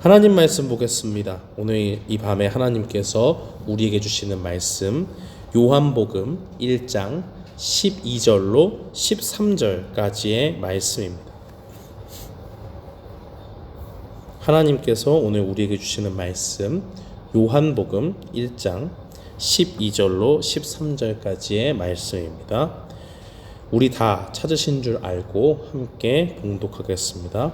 하나님 말씀 보겠습니다. 오늘 이 밤에 하나님께서 우리에게 주시는 말씀 요한복음 1장 12절로 13절까지의 말씀입니다. 하나님께서 오늘 우리에게 주시는 말씀 요한복음 1장 12절로 13절까지의 말씀입니다. 우리 다 찾으신 줄 알고 함께 봉독하겠습니다.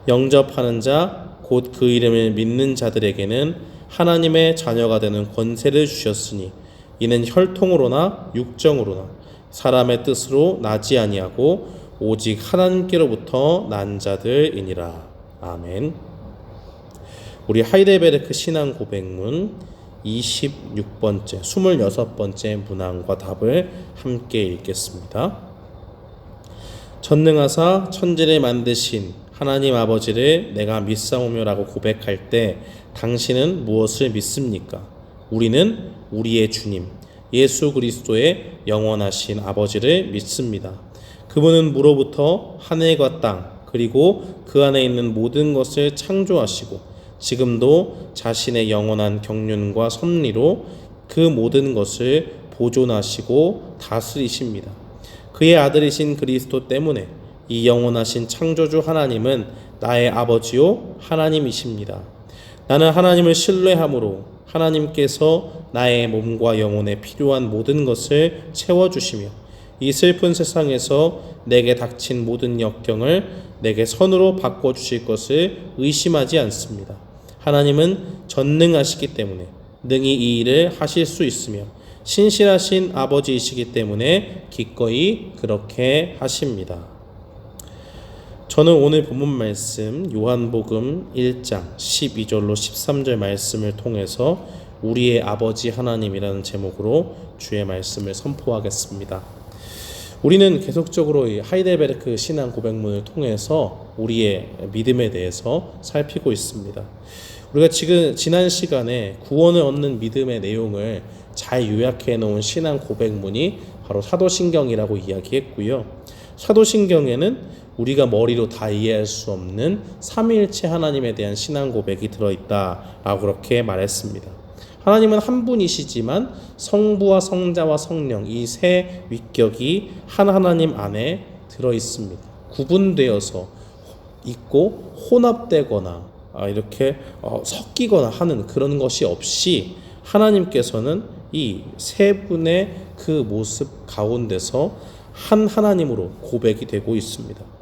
영접하는 자 곧 그 이름을 믿는 자들에게는 하나님의 자녀가 되는 권세를 주셨으니 이는 혈통으로나 육정으로나 사람의 뜻으로 나지 아니하고 오직 하나님께로부터 난 자들이니라. 아멘. 우리 하이델베르크 신앙 고백문 26번째, 26번째 문항과 답을 함께 읽겠습니다. 전능하사 천지를 만드신 하나님 아버지를 내가 믿사오며라고 고백할 때 당신은 무엇을 믿습니까? 우리는 우리의 주님 예수 그리스도의 영원하신 아버지를 믿습니다. 그분은 무로부터 하늘과 땅 그리고 그 안에 있는 모든 것을 창조하시고 지금도 자신의 영원한 경륜과 섭리로 그 모든 것을 보존하시고 다스리십니다. 그의 아들이신 그리스도 때문에 이 영원하신 창조주 하나님은 나의 아버지요 하나님이십니다. 나는 하나님을 신뢰함으로 하나님께서 나의 몸과 영혼에 필요한 모든 것을 채워주시며 이 슬픈 세상에서 내게 닥친 모든 역경을 내게 선으로 바꿔주실 것을 의심하지 않습니다. 하나님은 전능하시기 때문에 능히 이 일을 하실 수 있으며 신실하신 아버지이시기 때문에 기꺼이 그렇게 하십니다. 저는 오늘 본문 말씀 요한복음 1장 12절로 13절 말씀을 통해서 우리의 아버지 하나님이라는 제목으로 주의 말씀을 선포하겠습니다. 우리는 계속적으로 하이델베르크 신앙 고백문을 통해서 우리의 믿음에 대해서 살피고 있습니다. 우리가 지난 시간에 구원을 얻는 믿음의 내용을 잘 요약해 놓은 신앙 고백문이 바로 사도신경이라고 이야기했고요. 사도신경에는 우리가 머리로 다 이해할 수 없는 삼위일체 하나님에 대한 신앙 고백이 들어있다라고 그렇게 말했습니다. 하나님은 한 분이시지만 성부와 성자와 성령 이 세 위격이 한 하나님 안에 들어있습니다. 구분되어서 있고 혼합되거나 이렇게 섞이거나 하는 그런 것이 없이 하나님께서는 이 세 분의 그 모습 가운데서 한 하나님으로 고백이 되고 있습니다.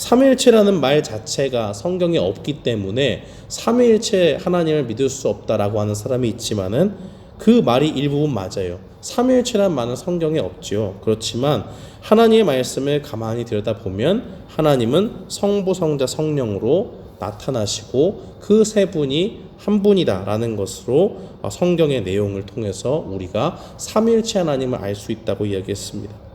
삼위일체라는 말 자체가 성경에 없기 때문에 삼위일체 하나님을 믿을 수 없다라고 하는 사람이 있지만은 그 말이 일부분 맞아요. 삼위일체라는 말은 성경에 없죠. 그렇지만 하나님의 말씀을 가만히 들여다보면 하나님은 성부, 성자, 성령으로 나타나시고 그 세 분이 한 분이다라는 것으로 성경의 내용을 통해서 우리가 삼위일체 하나님을 알 수 있다고 이야기했습니다.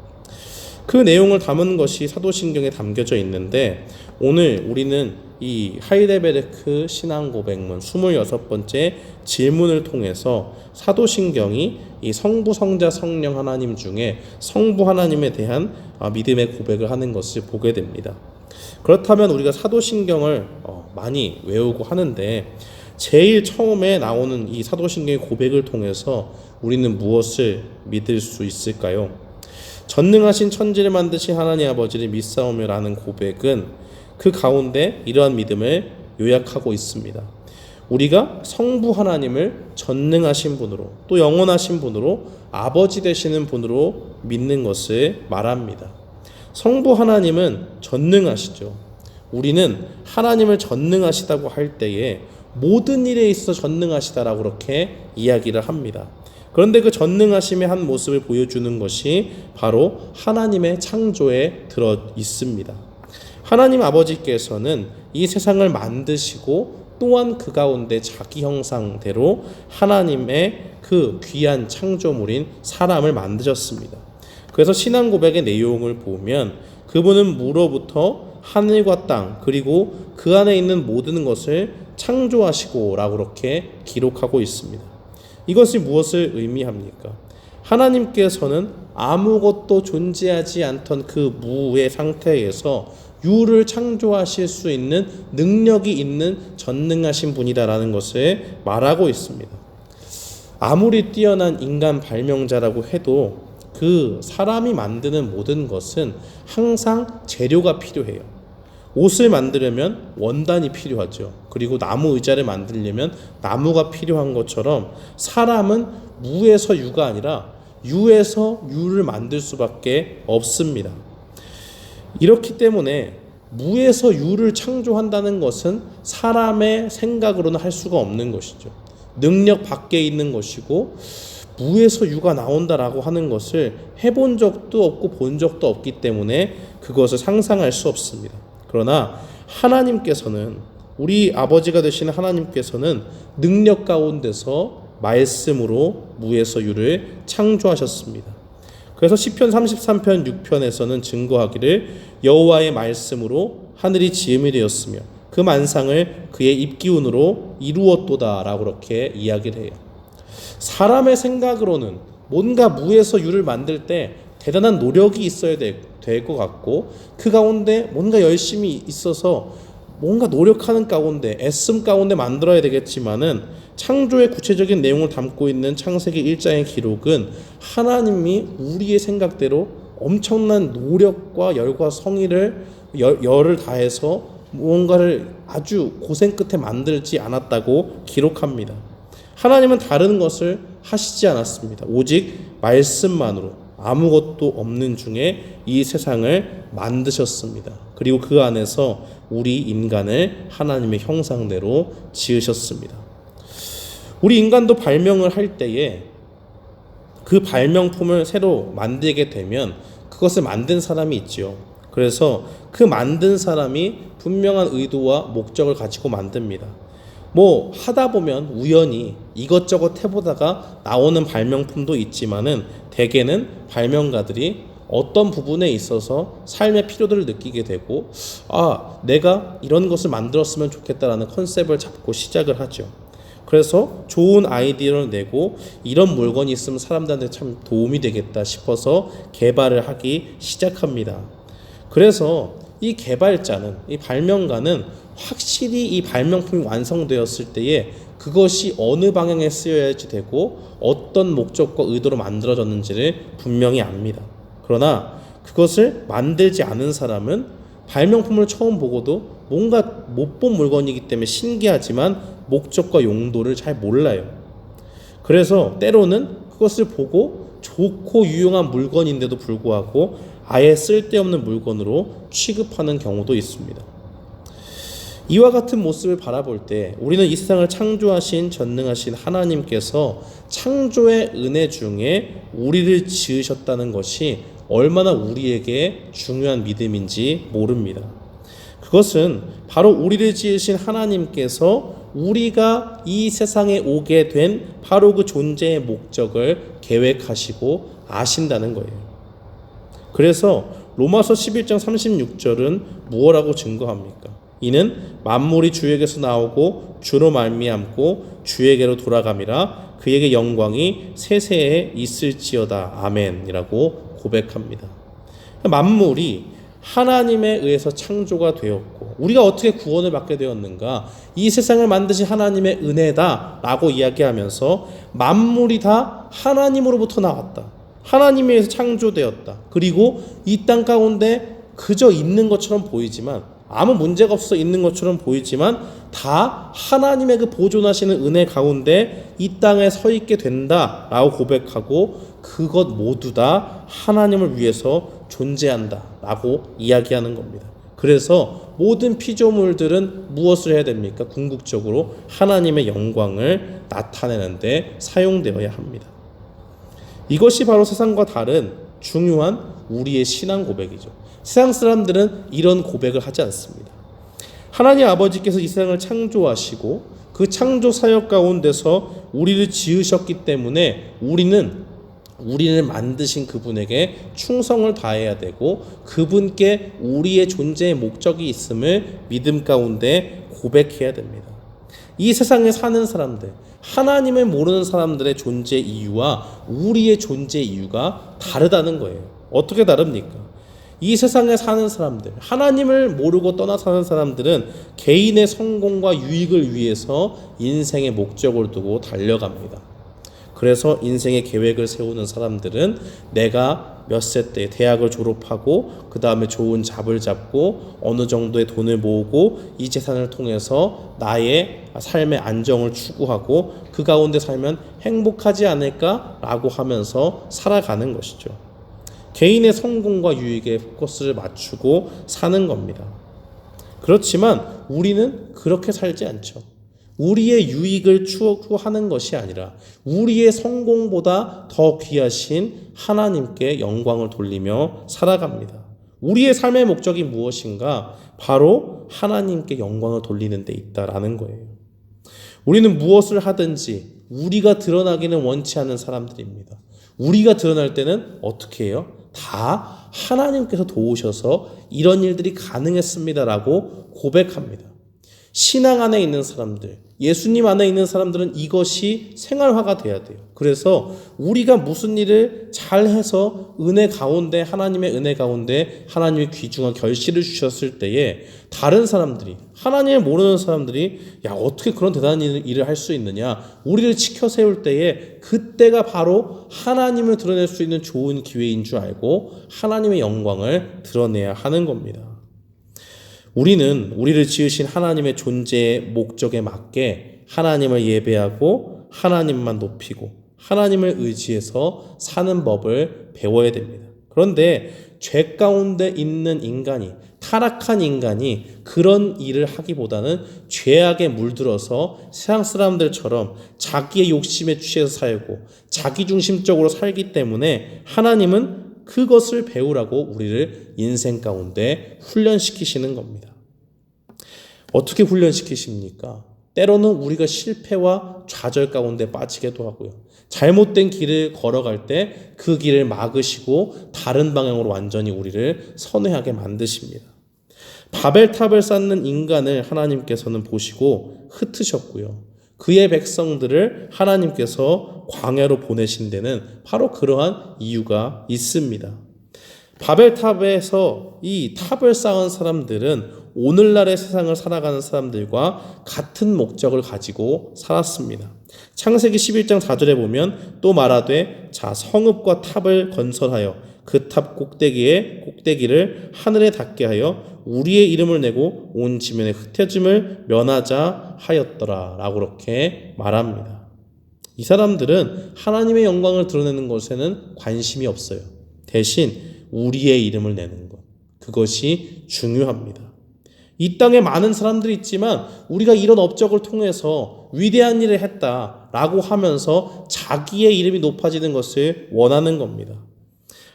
그 내용을 담은 것이 사도신경에 담겨져 있는데 오늘 우리는 이 하이델베르크 신앙 고백문 26번째 질문을 통해서 사도신경이 이 성부, 성자, 성령 하나님 중에 성부 하나님에 대한 믿음의 고백을 하는 것을 보게 됩니다. 그렇다면 우리가 사도신경을 많이 외우고 하는데 제일 처음에 나오는 이 사도신경의 고백을 통해서 우리는 무엇을 믿을 수 있을까요? 전능하신 천지를 만드신 하나님 아버지를 믿사오며라는 고백은 그 가운데 이러한 믿음을 요약하고 있습니다. 우리가 성부 하나님을 전능하신 분으로 또 영원하신 분으로 아버지 되시는 분으로 믿는 것을 말합니다. 성부 하나님은 전능하시죠. 우리는 하나님을 전능하시다고 할 때에 모든 일에 있어 전능하시다라고 그렇게 이야기를 합니다. 그런데 그 전능하심의 한 모습을 보여주는 것이 바로 하나님의 창조에 들어 있습니다. 하나님 아버지께서는 이 세상을 만드시고 또한 그 가운데 자기 형상대로 하나님의 그 귀한 창조물인 사람을 만드셨습니다. 그래서 신앙 고백의 내용을 보면 그분은 무로부터 하늘과 땅 그리고 그 안에 있는 모든 것을 창조하시고 라고 그렇게 기록하고 있습니다. 이것이 무엇을 의미합니까? 하나님께서는 아무것도 존재하지 않던 그 무의 상태에서 유를 창조하실 수 있는 능력이 있는 전능하신 분이다라는 것을 말하고 있습니다. 아무리 뛰어난 인간 발명자라고 해도 그 사람이 만드는 모든 것은 항상 재료가 필요해요. 옷을 만들려면 원단이 필요하죠. 그리고 나무 의자를 만들려면 나무가 필요한 것처럼 사람은 무에서 유가 아니라 유에서 유를 만들 수밖에 없습니다. 이렇기 때문에 무에서 유를 창조한다는 것은 사람의 생각으로는 할 수가 없는 것이죠. 능력 밖에 있는 것이고 무에서 유가 나온다라고 하는 것을 해본 적도 없고 본 적도 없기 때문에 그것을 상상할 수 없습니다. 그러나 하나님께서는, 우리 아버지가 되시는 하나님께서는 능력 가운데서 말씀으로 무에서 유를 창조하셨습니다. 그래서 시편 33편 6편에서는 증거하기를 여호와의 말씀으로 하늘이 지음이 되었으며 그 만상을 그의 입기운으로 이루었도다 라고 그렇게 이야기를 해요. 사람의 생각으로는 뭔가 무에서 유를 만들 때 대단한 노력이 있어야 될 것 같고 그 가운데 뭔가 열심히 있어서 뭔가 노력하는 가운데 애씀 가운데 만들어야 되겠지만은 창조의 구체적인 내용을 담고 있는 창세기 1장의 기록은 하나님이 우리의 생각대로 엄청난 노력과 열과 성의를 열을 다해서 무언가를 아주 고생 끝에 만들지 않았다고 기록합니다. 하나님은 다른 것을 하시지 않았습니다. 오직 말씀만으로 아무것도 없는 중에 이 세상을 만드셨습니다. 그리고 그 안에서 우리 인간을 하나님의 형상대로 지으셨습니다. 우리 인간도 발명을 할 때에 그 발명품을 새로 만들게 되면 그것을 만든 사람이 있죠. 그래서 그 만든 사람이 분명한 의도와 목적을 가지고 만듭니다. 뭐 하다 보면 우연히 이것저것 해보다가 나오는 발명품도 있지만은 대개는 발명가들이 어떤 부분에 있어서 삶의 필요들을 느끼게 되고 내가 이런 것을 만들었으면 좋겠다라는 컨셉을 잡고 시작을 하죠. 그래서 좋은 아이디어를 내고 이런 물건이 있으면 사람들한테 참 도움이 되겠다 싶어서 개발을 하기 시작합니다. 그래서 이 개발자는, 이 발명가는 확실히 이 발명품이 완성되었을 때에 그것이 어느 방향에 쓰여야지 되고 어떤 목적과 의도로 만들어졌는지를 분명히 압니다. 그러나 그것을 만들지 않은 사람은 발명품을 처음 보고도 뭔가 못 본 물건이기 때문에 신기하지만 목적과 용도를 잘 몰라요. 그래서 때로는 그것을 보고 좋고 유용한 물건인데도 불구하고 아예 쓸데없는 물건으로 취급하는 경우도 있습니다. 이와 같은 모습을 바라볼 때 우리는 이 세상을 창조하신 전능하신 하나님께서 창조의 은혜 중에 우리를 지으셨다는 것이 얼마나 우리에게 중요한 믿음인지 모릅니다. 그것은 바로 우리를 지으신 하나님께서 우리가 이 세상에 오게 된 바로 그 존재의 목적을 계획하시고 아신다는 거예요. 그래서 로마서 11장 36절은 무엇라고 증거합니까? 이는 만물이 주에게서 나오고 주로 말미암고 주에게로 돌아감이라 그에게 영광이 세세에 있을지어다. 아멘이라고 고백합니다. 만물이 하나님에 의해서 창조가 되었고 우리가 어떻게 구원을 받게 되었는가? 이 세상을 만드신 하나님의 은혜다 라고 이야기하면서 만물이 다 하나님으로부터 나왔다, 하나님에 의해서 창조되었다, 그리고 이 땅 가운데 그저 있는 것처럼 보이지만 아무 문제가 없어 있는 것처럼 보이지만 다 하나님의 그 보존하시는 은혜 가운데 이 땅에 서 있게 된다 라고 고백하고 그것 모두 다 하나님을 위해서 존재한다 라고 이야기하는 겁니다. 그래서 모든 피조물들은 무엇을 해야 됩니까? 궁극적으로 하나님의 영광을 나타내는 데 사용되어야 합니다. 이것이 바로 세상과 다른 중요한 우리의 신앙 고백이죠. 세상 사람들은 이런 고백을 하지 않습니다. 하나님 아버지께서 이 세상을 창조하시고 그 창조 사역 가운데서 우리를 지으셨기 때문에 우리를 만드신 그분에게 충성을 다해야 되고 그분께 우리의 존재의 목적이 있음을 믿음 가운데 고백해야 됩니다. 이 세상에 사는 사람들, 하나님을 모르는 사람들의 존재 이유와 우리의 존재 이유가 다르다는 거예요. 어떻게 다릅니까? 이 세상에 사는 사람들, 하나님을 모르고 떠나 사는 사람들은 개인의 성공과 유익을 위해서 인생의 목적을 두고 달려갑니다. 그래서 인생의 계획을 세우는 사람들은 내가 몇 세 때 대학을 졸업하고 그 다음에 좋은 잡을 잡고 어느 정도의 돈을 모으고 이 재산을 통해서 나의 삶의 안정을 추구하고 그 가운데 살면 행복하지 않을까라고 하면서 살아가는 것이죠. 개인의 성공과 유익에 포커스를 맞추고 사는 겁니다. 그렇지만 우리는 그렇게 살지 않죠. 우리의 유익을 추구하는 것이 아니라 우리의 성공보다 더 귀하신 하나님께 영광을 돌리며 살아갑니다. 우리의 삶의 목적이 무엇인가? 바로 하나님께 영광을 돌리는 데 있다라는 거예요. 우리는 무엇을 하든지 우리가 드러나기는 원치 않는 사람들입니다. 우리가 드러날 때는 어떻게 해요? 다 하나님께서 도우셔서 이런 일들이 가능했습니다라고 고백합니다. 신앙 안에 있는 사람들, 예수님 안에 있는 사람들은 이것이 생활화가 돼야 돼요. 그래서 우리가 무슨 일을 잘해서 은혜 가운데, 하나님의 은혜 가운데 하나님의 귀중한 결실을 주셨을 때에 다른 사람들이, 하나님을 모르는 사람들이 야 어떻게 그런 대단한 일을 할 수 있느냐, 우리를 치켜 세울 때에 그때가 바로 하나님을 드러낼 수 있는 좋은 기회인 줄 알고 하나님의 영광을 드러내야 하는 겁니다. 우리는 우리를 지으신 하나님의 존재의 목적에 맞게 하나님을 예배하고 하나님만 높이고 하나님을 의지해서 사는 법을 배워야 됩니다. 그런데 죄 가운데 있는 인간이, 타락한 인간이 그런 일을 하기보다는 죄악에 물들어서 세상 사람들처럼 자기의 욕심에 취해서 살고 자기중심적으로 살기 때문에 하나님은 그것을 배우라고 우리를 인생 가운데 훈련시키시는 겁니다. 어떻게 훈련시키십니까? 때로는 우리가 실패와 좌절 가운데 빠지기도 하고요. 잘못된 길을 걸어갈 때 그 길을 막으시고 다른 방향으로 완전히 우리를 선회하게 만드십니다. 바벨탑을 쌓는 인간을 하나님께서는 보시고 흩으셨고요. 그의 백성들을 하나님께서 광야로 보내신 데는 바로 그러한 이유가 있습니다. 바벨탑에서 이 탑을 쌓은 사람들은 오늘날의 세상을 살아가는 사람들과 같은 목적을 가지고 살았습니다. 창세기 11장 4절에 보면 또 말하되 자 성읍과 탑을 건설하여 그 탑 꼭대기를 하늘에 닿게 하여 우리의 이름을 내고 온 지면에 흩어짐을 면하자 하였더라 라고 그렇게 말합니다. 이 사람들은 하나님의 영광을 드러내는 것에는 관심이 없어요. 대신 우리의 이름을 내는 것, 그것이 중요합니다. 이 땅에 많은 사람들이 있지만 우리가 이런 업적을 통해서 위대한 일을 했다라고 하면서 자기의 이름이 높아지는 것을 원하는 겁니다.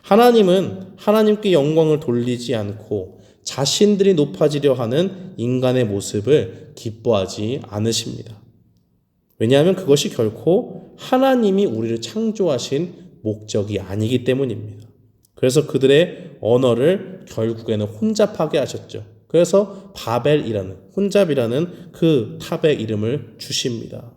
하나님은 하나님께 영광을 돌리지 않고 자신들이 높아지려 하는 인간의 모습을 기뻐하지 않으십니다. 왜냐하면 그것이 결코 하나님이 우리를 창조하신 목적이 아니기 때문입니다. 그래서 그들의 언어를 결국에는 혼잡하게 하셨죠. 그래서 바벨이라는, 혼잡이라는 그 탑의 이름을 주십니다.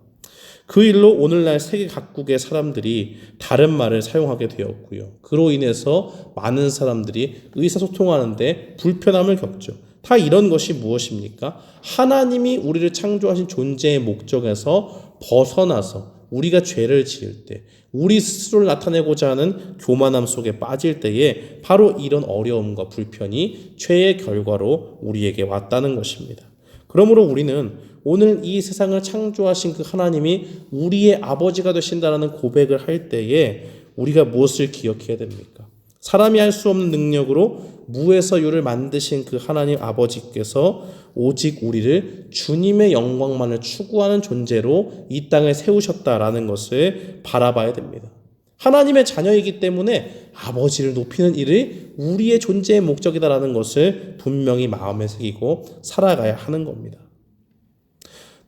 그 일로 오늘날 세계 각국의 사람들이 다른 말을 사용하게 되었고요. 그로 인해서 많은 사람들이 의사소통하는데 불편함을 겪죠. 다 이런 것이 무엇입니까? 하나님이 우리를 창조하신 존재의 목적에서 벗어나서 우리가 죄를 지을 때, 우리 스스로를 나타내고자 하는 교만함 속에 빠질 때에 바로 이런 어려움과 불편이 죄의 결과로 우리에게 왔다는 것입니다. 그러므로 우리는 오늘 이 세상을 창조하신 그 하나님이 우리의 아버지가 되신다는 고백을 할 때에 우리가 무엇을 기억해야 됩니까? 사람이 할 수 없는 능력으로 무에서 유를 만드신 그 하나님 아버지께서 오직 우리를 주님의 영광만을 추구하는 존재로 이 땅에 세우셨다라는 것을 바라봐야 됩니다. 하나님의 자녀이기 때문에 아버지를 높이는 일이 우리의 존재의 목적이다라는 것을 분명히 마음에 새기고 살아가야 하는 겁니다.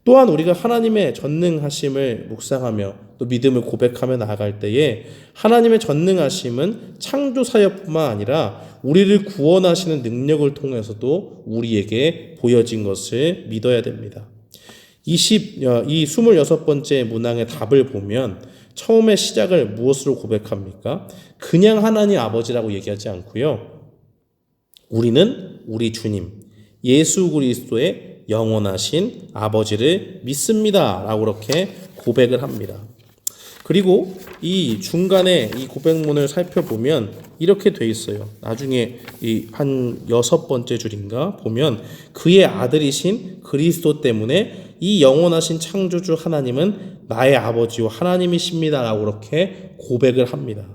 또한 우리가 하나님의 전능하심을 묵상하며 또 믿음을 고백하며 나아갈 때에 하나님의 전능하심은 창조 사역뿐만 아니라 우리를 구원하시는 능력을 통해서도 우리에게 보여진 것을 믿어야 됩니다. 이 26번째 문항의 답을 보면 처음에 시작을 무엇으로 고백합니까? 그냥 하나님 아버지라고 얘기하지 않고요. 우리는 우리 주님 예수 그리스도의 영원하신 아버지를 믿습니다 라고 그렇게 고백을 합니다. 그리고 이 중간에 이 고백문을 살펴보면 이렇게 돼 있어요. 나중에 이 한 6번째 줄인가 보면 그의 아들이신 그리스도 때문에 이 영원하신 창조주 하나님은 나의 아버지요 하나님이십니다 라고 그렇게 고백을 합니다.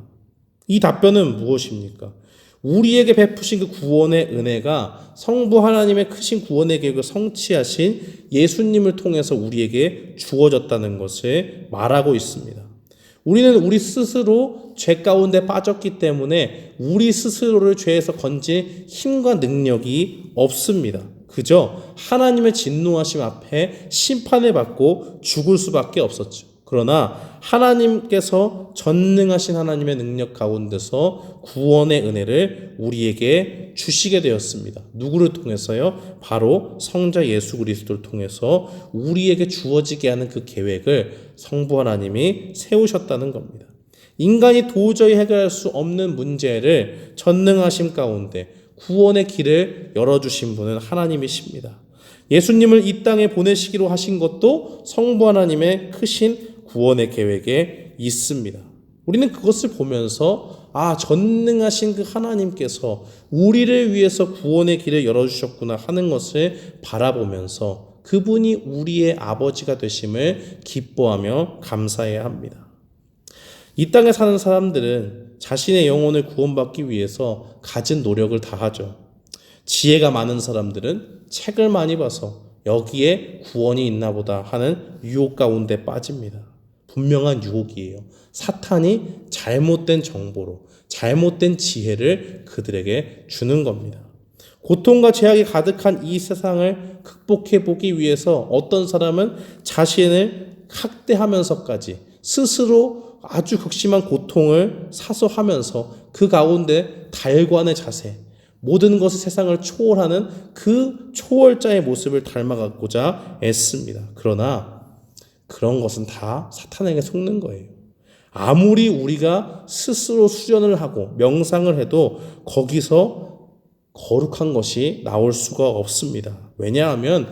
이 답변은 무엇입니까? 우리에게 베푸신 그 구원의 은혜가 성부 하나님의 크신 구원의 계획을 성취하신 예수님을 통해서 우리에게 주어졌다는 것을 말하고 있습니다. 우리는 우리 스스로 죄 가운데 빠졌기 때문에 우리 스스로를 죄에서 건질 힘과 능력이 없습니다. 그저 하나님의 진노하심 앞에 심판을 받고 죽을 수밖에 없었죠. 그러나 하나님께서 전능하신 하나님의 능력 가운데서 구원의 은혜를 우리에게 주시게 되었습니다. 누구를 통해서요? 바로 성자 예수 그리스도를 통해서 우리에게 주어지게 하는 그 계획을 성부 하나님이 세우셨다는 겁니다. 인간이 도저히 해결할 수 없는 문제를 전능하심 가운데 구원의 길을 열어주신 분은 하나님이십니다. 예수님을 이 땅에 보내시기로 하신 것도 성부 하나님의 크신 구원의 계획에 있습니다. 우리는 그것을 보면서 전능하신 그 하나님께서 우리를 위해서 구원의 길을 열어주셨구나 하는 것을 바라보면서 그분이 우리의 아버지가 되심을 기뻐하며 감사해야 합니다. 이 땅에 사는 사람들은 자신의 영혼을 구원받기 위해서 가진 노력을 다하죠. 지혜가 많은 사람들은 책을 많이 봐서 여기에 구원이 있나 보다 하는 유혹 가운데 빠집니다. 분명한 유혹이에요. 사탄이 잘못된 정보로 잘못된 지혜를 그들에게 주는 겁니다. 고통과 죄악이 가득한 이 세상을 극복해 보기 위해서 어떤 사람은 자신을 학대하면서까지 스스로 아주 극심한 고통을 사소하면서 그 가운데 달관의 자세, 모든 것을 세상을 초월하는 그 초월자의 모습을 닮아가고자 애씁니다. 그러나 그런 것은 다 사탄에게 속는 거예요. 아무리 우리가 스스로 수련을 하고 명상을 해도 거기서 거룩한 것이 나올 수가 없습니다. 왜냐하면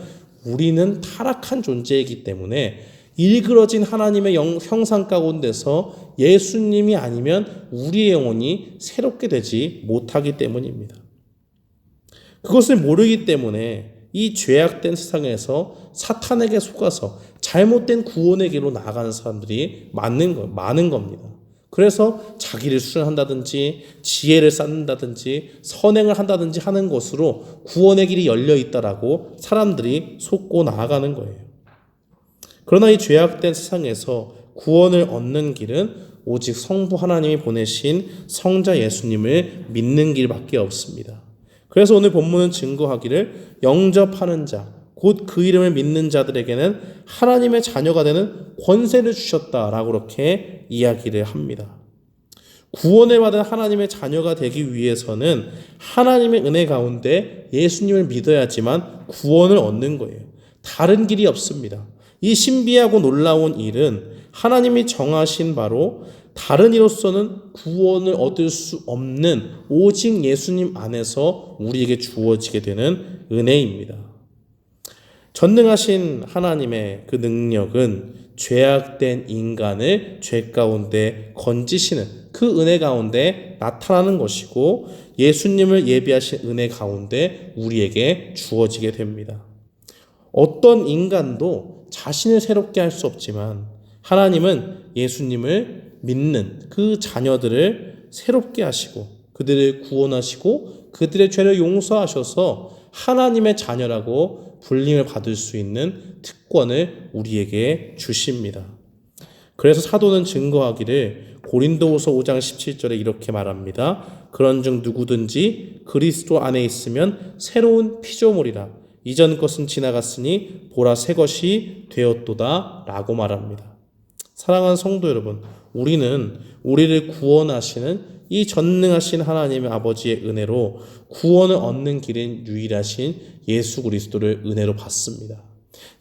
우리는 타락한 존재이기 때문에 일그러진 하나님의 형상 가운데서 예수님이 아니면 우리의 영혼이 새롭게 되지 못하기 때문입니다. 그것을 모르기 때문에 이 죄악된 세상에서 사탄에게 속아서 잘못된 구원의 길로 나아가는 사람들이 많은 겁니다. 그래서 자기를 수련한다든지 지혜를 쌓는다든지 선행을 한다든지 하는 것으로 구원의 길이 열려 있다라고 사람들이 속고 나아가는 거예요. 그러나 이 죄악된 세상에서 구원을 얻는 길은 오직 성부 하나님이 보내신 성자 예수님을 믿는 길밖에 없습니다. 그래서 오늘 본문은 증거하기를 영접하는 자, 곧 그 이름을 믿는 자들에게는 하나님의 자녀가 되는 권세를 주셨다라고 그렇게 이야기를 합니다. 구원을 받은 하나님의 자녀가 되기 위해서는 하나님의 은혜 가운데 예수님을 믿어야지만 구원을 얻는 거예요. 다른 길이 없습니다. 이 신비하고 놀라운 일은 하나님이 정하신 바로 다른 이로서는 구원을 얻을 수 없는 오직 예수님 안에서 우리에게 주어지게 되는 은혜입니다. 전능하신 하나님의 그 능력은 죄악된 인간을 죄 가운데 건지시는 그 은혜 가운데 나타나는 것이고 예수님을 예비하신 은혜 가운데 우리에게 주어지게 됩니다. 어떤 인간도 자신을 새롭게 할 수 없지만 하나님은 예수님을 믿는 그 자녀들을 새롭게 하시고 그들을 구원하시고 그들의 죄를 용서하셔서 하나님의 자녀라고 불림을 받을 수 있는 특권을 우리에게 주십니다. 그래서 사도는 증거하기를 고린도후서 5장 17절에 이렇게 말합니다. 그런즉 누구든지 그리스도 안에 있으면 새로운 피조물이라 이전 것은 지나갔으니 보라 새 것이 되었도다 라고 말합니다. 사랑하는 성도 여러분, 우리는 우리를 구원하시는 이 전능하신 하나님의 아버지의 은혜로 구원을 얻는 길인 유일하신 예수 그리스도를 은혜로 받습니다.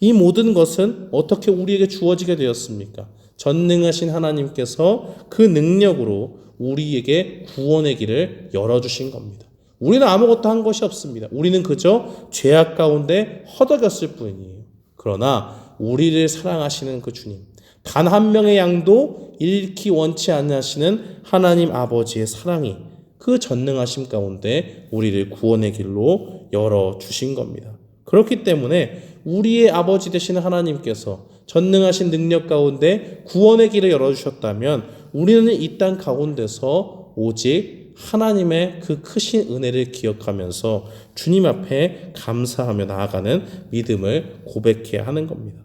이 모든 것은 어떻게 우리에게 주어지게 되었습니까? 전능하신 하나님께서 그 능력으로 우리에게 구원의 길을 열어주신 겁니다. 우리는 아무것도 한 것이 없습니다. 우리는 그저 죄악 가운데 허덕였을 뿐이에요. 그러나 우리를 사랑하시는 그 주님, 단 한 명의 양도 잃기 원치 않으시는 하나님 아버지의 사랑이 그 전능하심 가운데 우리를 구원의 길로 열어주신 겁니다. 그렇기 때문에 우리의 아버지 되시는 하나님께서 전능하신 능력 가운데 구원의 길을 열어주셨다면 우리는 이 땅 가운데서 오직 하나님의 그 크신 은혜를 기억하면서 주님 앞에 감사하며 나아가는 믿음을 고백해야 하는 겁니다.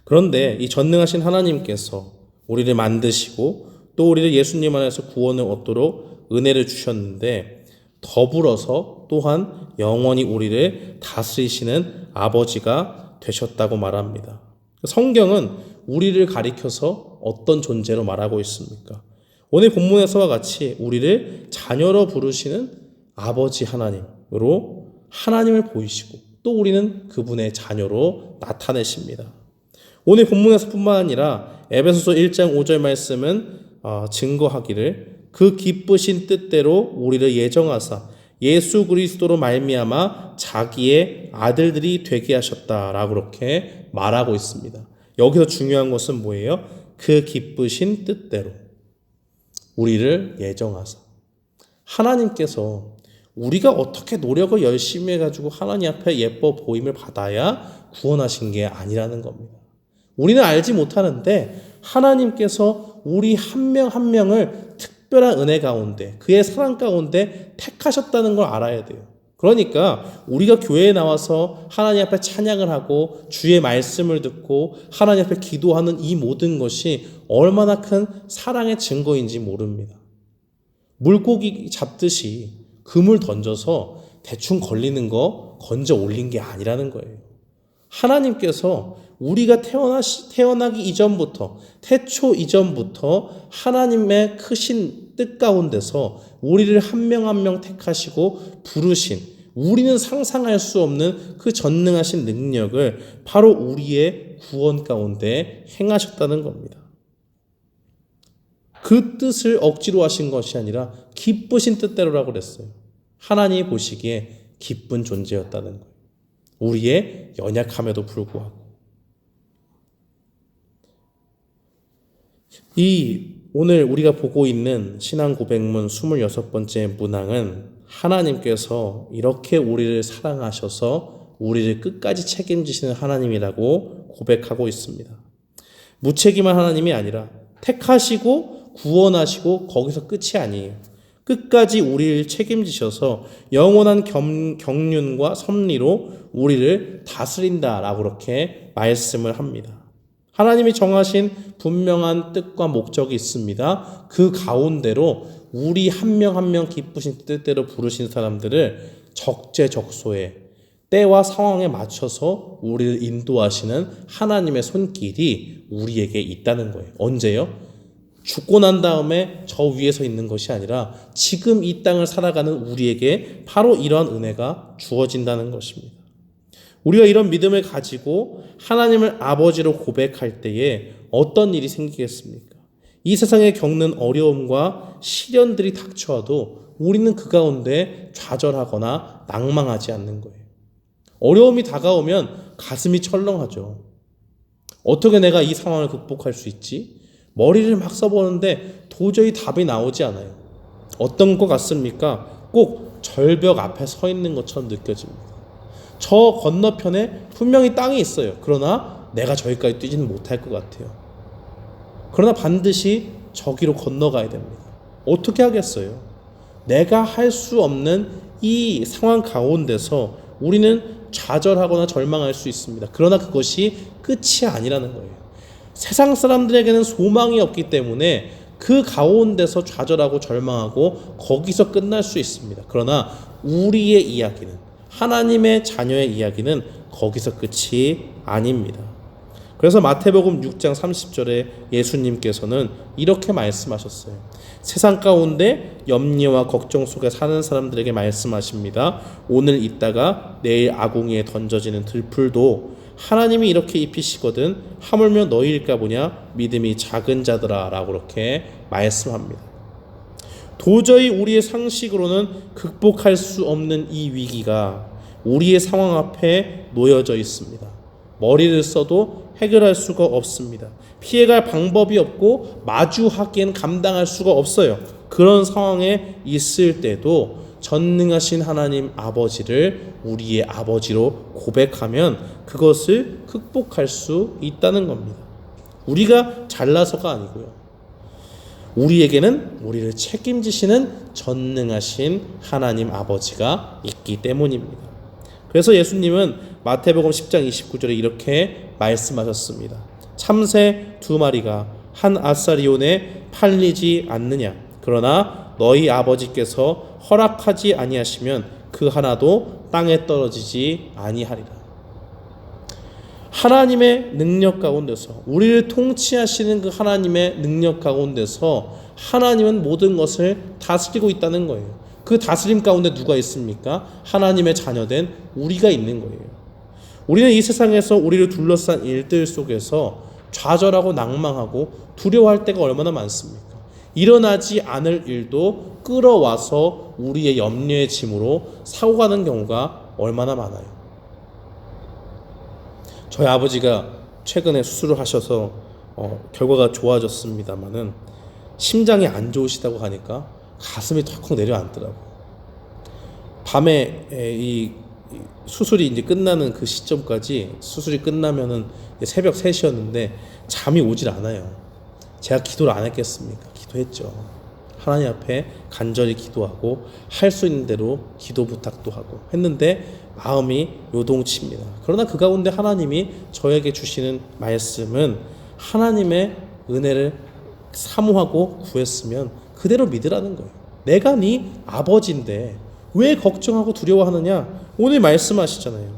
그런데 이 전능하신 하나님께서 우리를 만드시고 또 우리를 예수님 안에서 구원을 얻도록 은혜를 주셨는데 더불어서 또한 영원히 우리를 다스리시는 아버지가 되셨다고 말합니다. 성경은 우리를 가리켜서 어떤 존재로 말하고 있습니까? 오늘 본문에서와 같이 우리를 자녀로 부르시는 아버지 하나님으로 하나님을 보이시고 또 우리는 그분의 자녀로 나타내십니다. 오늘 본문에서 뿐만 아니라 에베소서 1장 5절 말씀은 증거하기를 그 기쁘신 뜻대로 우리를 예정하사 예수 그리스도로 말미암아 자기의 아들들이 되게 하셨다라고 그렇게 말하고 있습니다. 여기서 중요한 것은 뭐예요? 그 기쁘신 뜻대로 우리를 예정하사. 하나님께서 우리가 어떻게 노력을 열심히 해가지고 하나님 앞에 예뻐 보임을 받아야 구원하신 게 아니라는 겁니다. 우리는 알지 못하는데 하나님께서 우리 한 명 한 명을 특별한 은혜 가운데 그의 사랑 가운데 택하셨다는 걸 알아야 돼요. 그러니까 우리가 교회에 나와서 하나님 앞에 찬양을 하고 주의 말씀을 듣고 하나님 앞에 기도하는 이 모든 것이 얼마나 큰 사랑의 증거인지 모릅니다. 물고기 잡듯이 그물 던져서 대충 걸리는 거 건져 올린 게 아니라는 거예요. 하나님께서 우리가 태어나기 이전부터 태초 이전부터 하나님의 크신 뜻 가운데서 우리를 한 명 한 명 택하시고 부르신 우리는 상상할 수 없는 그 전능하신 능력을 바로 우리의 구원 가운데 행하셨다는 겁니다. 그 뜻을 억지로 하신 것이 아니라 기쁘신 뜻대로라고 그랬어요. 하나님이 보시기에 기쁜 존재였다는 거예요. 우리의 연약함에도 불구하고. 오늘 우리가 보고 있는 신앙 고백문 26번째 문항은 하나님께서 이렇게 우리를 사랑하셔서 우리를 끝까지 책임지시는 하나님이라고 고백하고 있습니다. 무책임한 하나님이 아니라 택하시고 구원하시고 거기서 끝이 아니에요. 끝까지 우리를 책임지셔서 영원한 경륜과 섭리로 우리를 다스린다라고 그렇게 말씀을 합니다. 하나님이 정하신 분명한 뜻과 목적이 있습니다. 그 가운데로 우리 한 명 한 명 기쁘신 뜻대로 부르신 사람들을 적재적소에 때와 상황에 맞춰서 우리를 인도하시는 하나님의 손길이 우리에게 있다는 거예요. 언제요? 죽고 난 다음에 저 위에서 있는 것이 아니라 지금 이 땅을 살아가는 우리에게 바로 이러한 은혜가 주어진다는 것입니다. 우리가 이런 믿음을 가지고 하나님을 아버지로 고백할 때에 어떤 일이 생기겠습니까? 이 세상에 겪는 어려움과 시련들이 닥쳐와도 우리는 그 가운데 좌절하거나 낭망하지 않는 거예요. 어려움이 다가오면 가슴이 철렁하죠. 어떻게 내가 이 상황을 극복할 수 있지? 머리를 막 써보는데 도저히 답이 나오지 않아요. 어떤 것 같습니까? 꼭 절벽 앞에 서 있는 것처럼 느껴집니다. 저 건너편에 분명히 땅이 있어요. 그러나 내가 저기까지 뛰지는 못할 것 같아요. 그러나 반드시 저기로 건너가야 됩니다. 어떻게 하겠어요? 내가 할 수 없는 이 상황 가운데서 우리는 좌절하거나 절망할 수 있습니다. 그러나 그것이 끝이 아니라는 거예요. 세상 사람들에게는 소망이 없기 때문에 그 가운데서 좌절하고 절망하고 거기서 끝날 수 있습니다. 그러나 우리의 이야기는 하나님의 자녀의 이야기는 거기서 끝이 아닙니다. 그래서 마태복음 6장 30절에 예수님께서는 이렇게 말씀하셨어요. 세상 가운데 염려와 걱정 속에 사는 사람들에게 말씀하십니다. 오늘 있다가 내일 아궁이에 던져지는 들풀도 하나님이 이렇게 입히시거든 하물며 너희일까 보냐 믿음이 작은 자들아 라고 그렇게 말씀합니다. 도저히 우리의 상식으로는 극복할 수 없는 이 위기가 우리의 상황 앞에 놓여져 있습니다. 머리를 써도 해결할 수가 없습니다. 피해갈 방법이 없고 마주하기엔 감당할 수가 없어요. 그런 상황에 있을 때도 전능하신 하나님 아버지를 우리의 아버지로 고백하면 그것을 극복할 수 있다는 겁니다. 우리가 잘나서가 아니고요. 우리에게는 우리를 책임지시는 전능하신 하나님 아버지가 있기 때문입니다. 그래서 예수님은 마태복음 10장 29절에 이렇게 말씀하셨습니다. 참새 2마리가 한 아사리온에 팔리지 않느냐? 그러나 너희 아버지께서 허락하지 아니하시면 그 하나도 땅에 떨어지지 아니하리라. 하나님의 능력 가운데서, 우리를 통치하시는 그 하나님의 능력 가운데서 하나님은 모든 것을 다스리고 있다는 거예요. 그 다스림 가운데 누가 있습니까? 하나님의 자녀된 우리가 있는 거예요. 우리는 이 세상에서 우리를 둘러싼 일들 속에서 좌절하고 낭망하고 두려워할 때가 얼마나 많습니까? 일어나지 않을 일도 끌어와서 우리의 염려의 짐으로 사고 가는 경우가 얼마나 많아요. 저희 아버지가 최근에 수술을 하셔서 결과가 좋아졌습니다만은 심장이 안 좋으시다고 하니까 가슴이 덜컥 내려앉더라고요. 밤에 이 수술이 이제 끝나는 그 시점까지, 수술이 끝나면은 새벽 3시였는데 잠이 오질 않아요. 제가 기도를 안 했겠습니까? 기도했죠. 하나님 앞에 간절히 기도하고 할 수 있는 대로 기도 부탁도 하고 했는데 마음이 요동칩니다. 그러나 그 가운데 하나님이 저에게 주시는 말씀은 하나님의 은혜를 사모하고 구했으면 그대로 믿으라는 거예요. 내가 네 아버지인데 왜 걱정하고 두려워하느냐? 오늘 말씀하시잖아요.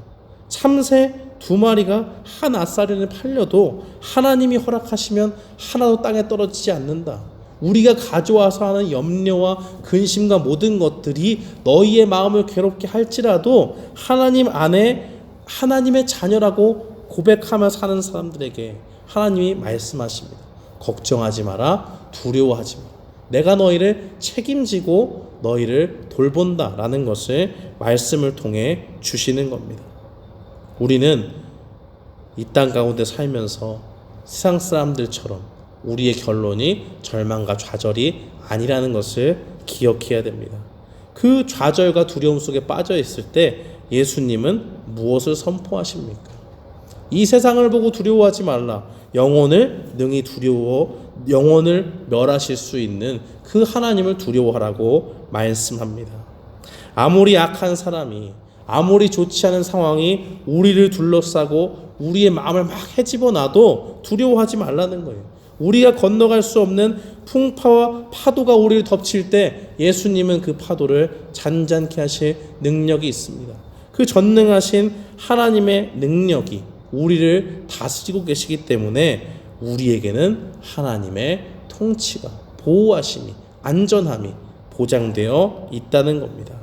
참새 2마리가 한 아사리온에 팔려도 하나님이 허락하시면 하나도 땅에 떨어지지 않는다. 우리가 가져와서 하는 염려와 근심과 모든 것들이 너희의 마음을 괴롭게 할지라도 하나님 안에 하나님의 자녀라고 고백하며 사는 사람들에게 하나님이 말씀하십니다. 걱정하지 마라, 두려워하지 마라. 내가 너희를 책임지고 너희를 돌본다 라는 것을 말씀을 통해 주시는 겁니다. 우리는 이 땅 가운데 살면서 세상 사람들처럼 우리의 결론이 절망과 좌절이 아니라는 것을 기억해야 됩니다. 그 좌절과 두려움 속에 빠져 있을 때 예수님은 무엇을 선포하십니까? 이 세상을 보고 두려워하지 말라. 영혼을 능히 영혼을 멸하실 수 있는 그 하나님을 두려워하라고 말씀합니다. 아무리 악한 사람이, 아무리 좋지 않은 상황이 우리를 둘러싸고 우리의 마음을 막 헤집어 놔도 두려워하지 말라는 거예요. 우리가 건너갈 수 없는 풍파와 파도가 우리를 덮칠 때 예수님은 그 파도를 잔잔케 하실 능력이 있습니다. 그 전능하신 하나님의 능력이 우리를 다스리고 계시기 때문에 우리에게는 하나님의 통치가, 보호하심이, 안전함이 보장되어 있다는 겁니다.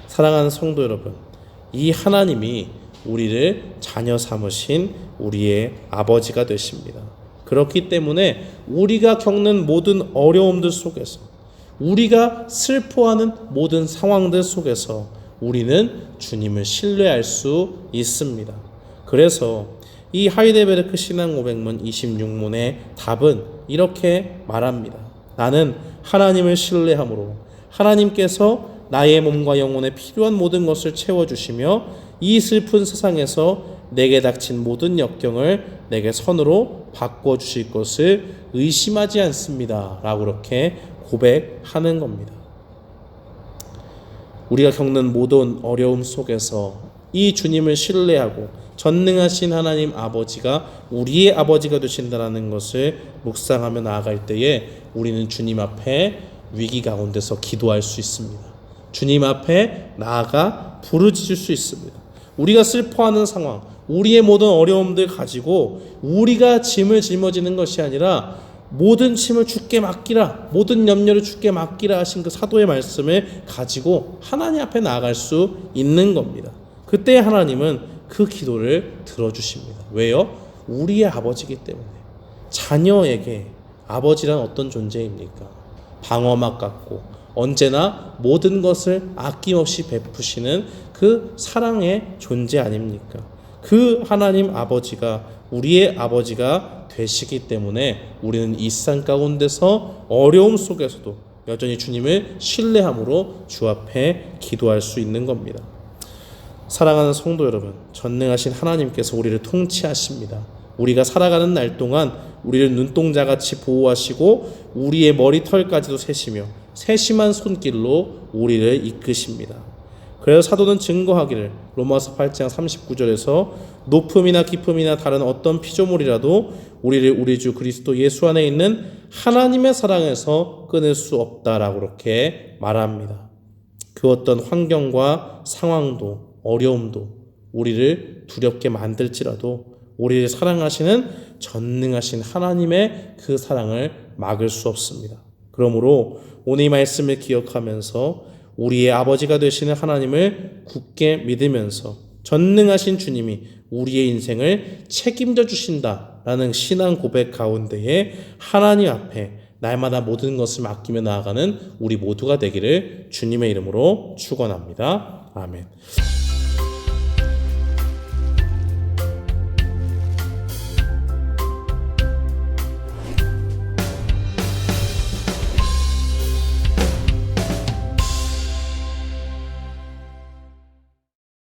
사랑하는 성도 여러분, 이 하나님이 우리를 자녀 삼으신 우리의 아버지가 되십니다. 그렇기 때문에 우리가 겪는 모든 어려움들 속에서, 우리가 슬퍼하는 모든 상황들 속에서 우리는 주님을 신뢰할 수 있습니다. 그래서 이 하이델베르크 신앙 500문 26문의 답은 이렇게 말합니다. 나는 하나님을 신뢰함으로 하나님께서 나의 몸과 영혼에 필요한 모든 것을 채워주시며 이 슬픈 세상에서 내게 닥친 모든 역경을 내게 선으로 바꿔주실 것을 의심하지 않습니다. 라고 그렇게 고백하는 겁니다. 우리가 겪는 모든 어려움 속에서 이 주님을 신뢰하고 전능하신 하나님 아버지가 우리의 아버지가 되신다는 것을 묵상하며 나아갈 때에 우리는 주님 앞에 위기 가운데서 기도할 수 있습니다. 주님 앞에 나아가 부르짖을 수 있습니다. 우리가 슬퍼하는 상황, 우리의 모든 어려움들 가지고 우리가 짐을 짊어지는 것이 아니라 모든 짐을 주께 맡기라, 모든 염려를 주께 맡기라 하신 그 사도의 말씀을 가지고 하나님 앞에 나아갈 수 있는 겁니다. 그때 하나님은 그 기도를 들어주십니다. 왜요? 우리의 아버지이기 때문에. 자녀에게 아버지란 어떤 존재입니까? 방어막 같고 언제나 모든 것을 아낌없이 베푸시는 그 사랑의 존재 아닙니까? 그 하나님 아버지가 우리의 아버지가 되시기 때문에 우리는 이 세상 가운데서 어려움 속에서도 여전히 주님을 신뢰함으로 주 앞에 기도할 수 있는 겁니다. 사랑하는 성도 여러분, 전능하신 하나님께서 우리를 통치하십니다. 우리가 살아가는 날 동안 우리를 눈동자같이 보호하시고 우리의 머리털까지도 세시며 세심한 손길로 우리를 이끄십니다. 그래서 사도는 증거하기를 로마서 8장 39절에서 높음이나 깊음이나 다른 어떤 피조물이라도 우리를 우리 주 그리스도 예수 안에 있는 하나님의 사랑에서 끊을 수 없다라고 그렇게 말합니다. 그 어떤 환경과 상황도 어려움도 우리를 두렵게 만들지라도 우리를 사랑하시는 전능하신 하나님의 그 사랑을 막을 수 없습니다. 그러므로 오늘 이 말씀을 기억하면서 우리의 아버지가 되시는 하나님을 굳게 믿으면서 전능하신 주님이 우리의 인생을 책임져 주신다라는 신앙 고백 가운데에 하나님 앞에 날마다 모든 것을 맡기며 나아가는 우리 모두가 되기를 주님의 이름으로 축원합니다. 아멘.